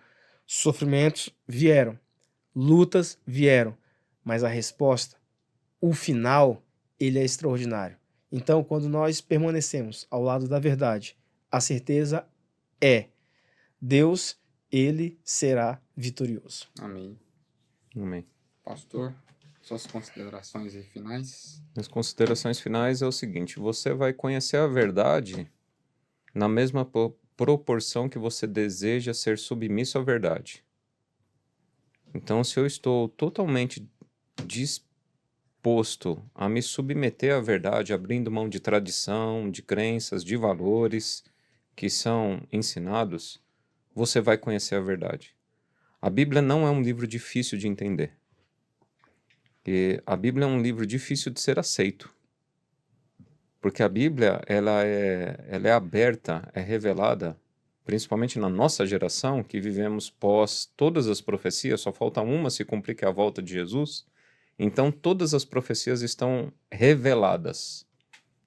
sofrimentos vieram, lutas vieram, mas a resposta, o final, ele é extraordinário. Então, quando nós permanecemos ao lado da verdade, a certeza é, Deus, ele será vitorioso. Amém. Amém. Pastor, suas considerações e finais? As considerações finais é o seguinte: você vai conhecer a verdade na mesma proporção que você deseja ser submisso à verdade. Então, se eu estou totalmente disposto a me submeter à verdade, abrindo mão de tradição, de crenças, de valores que são ensinados, você vai conhecer a verdade. A Bíblia não é um livro difícil de entender. E a Bíblia é um livro difícil de ser aceito. Porque a Bíblia ela é aberta, é revelada, principalmente na nossa geração, que vivemos pós todas as profecias, só falta uma se cumprir, que é a volta de Jesus. Então todas as profecias estão reveladas.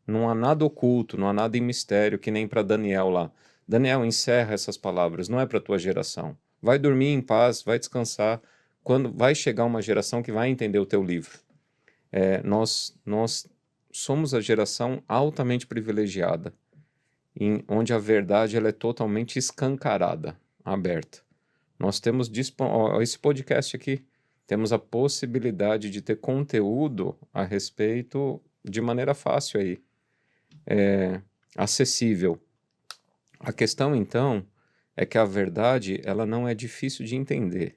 Não há nada oculto, não há nada em mistério, que nem para Daniel lá. Daniel, encerra essas palavras, não é para a tua geração. Vai dormir em paz, vai descansar, quando vai chegar uma geração que vai entender o teu livro. Nós somos a geração altamente privilegiada, onde a verdade ela é totalmente escancarada, aberta. Nós temos esse podcast aqui, temos a possibilidade de ter conteúdo a respeito de maneira fácil aí, acessível. A questão, então, é que a verdade ela não é difícil de entender.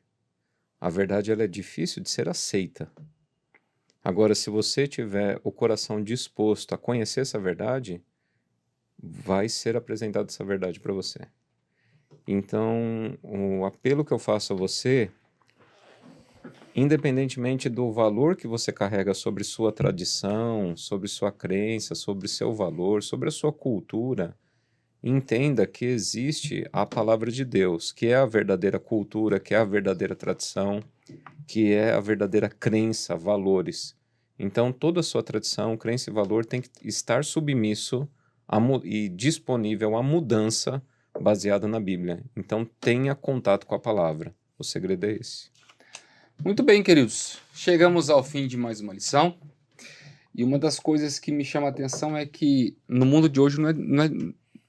A verdade ela é difícil de ser aceita. Agora, se você tiver o coração disposto a conhecer essa verdade, vai ser apresentada essa verdade para você. Então, o apelo que eu faço a você, independentemente do valor que você carrega sobre sua tradição, sobre sua crença, sobre seu valor, sobre a sua cultura, entenda que existe a palavra de Deus, que é a verdadeira cultura, que é a verdadeira tradição, que é a verdadeira crença, valores. Então, toda a sua tradição, crença e valor tem que estar submisso e disponível à mudança baseada na Bíblia. Então, tenha contato com a palavra. O segredo é esse. Muito bem, queridos. Chegamos ao fim de mais uma lição. E uma das coisas que me chama a atenção é que no mundo de hoje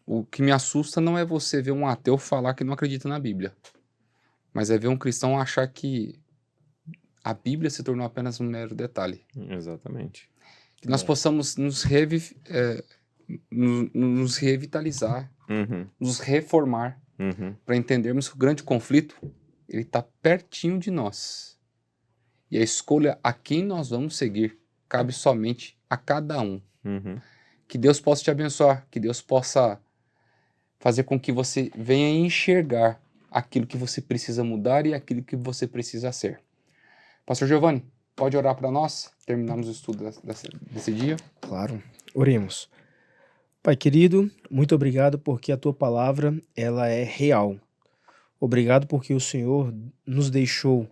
o que me assusta não é você ver um ateu falar que não acredita na Bíblia, mas é ver um cristão achar que a Bíblia se tornou apenas um mero detalhe. Exatamente. Que nós possamos nos revitalizar, nos reformar, para entendermos que o grande conflito ele está pertinho de nós. E a escolha a quem nós vamos seguir cabe somente a cada um. Que Deus possa te abençoar, que Deus possa fazer com que você venha enxergar aquilo que você precisa mudar e aquilo que você precisa ser. Pastor Giovanni, pode orar para nós? Terminamos o estudo desse dia. Claro. Oremos. Pai querido, muito obrigado porque a tua palavra ela é real. Obrigado porque o Senhor nos deixou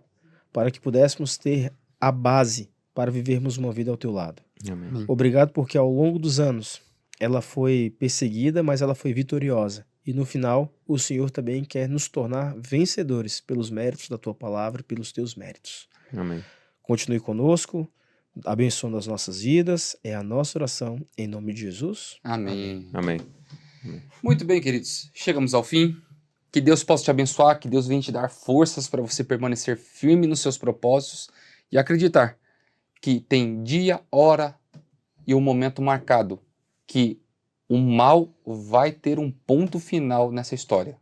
para que pudéssemos ter a base para vivermos uma vida ao teu lado. Amém. Obrigado porque ao longo dos anos ela foi perseguida, mas ela foi vitoriosa. E no final, o Senhor também quer nos tornar vencedores pelos méritos da tua palavra, pelos teus méritos. Amém. Continue conosco, abençoando as nossas vidas. É a nossa oração, em nome de Jesus. Amém. Amém. Muito bem, queridos. Chegamos ao fim. Que Deus possa te abençoar, que Deus venha te dar forças para você permanecer firme nos seus propósitos e acreditar que tem dia, hora e um momento marcado, que o mal vai ter um ponto final nessa história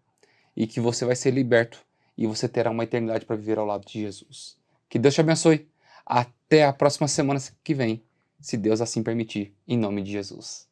e que você vai ser liberto e você terá uma eternidade para viver ao lado de Jesus. Que Deus te abençoe. Até a próxima semana que vem, se Deus assim permitir, em nome de Jesus.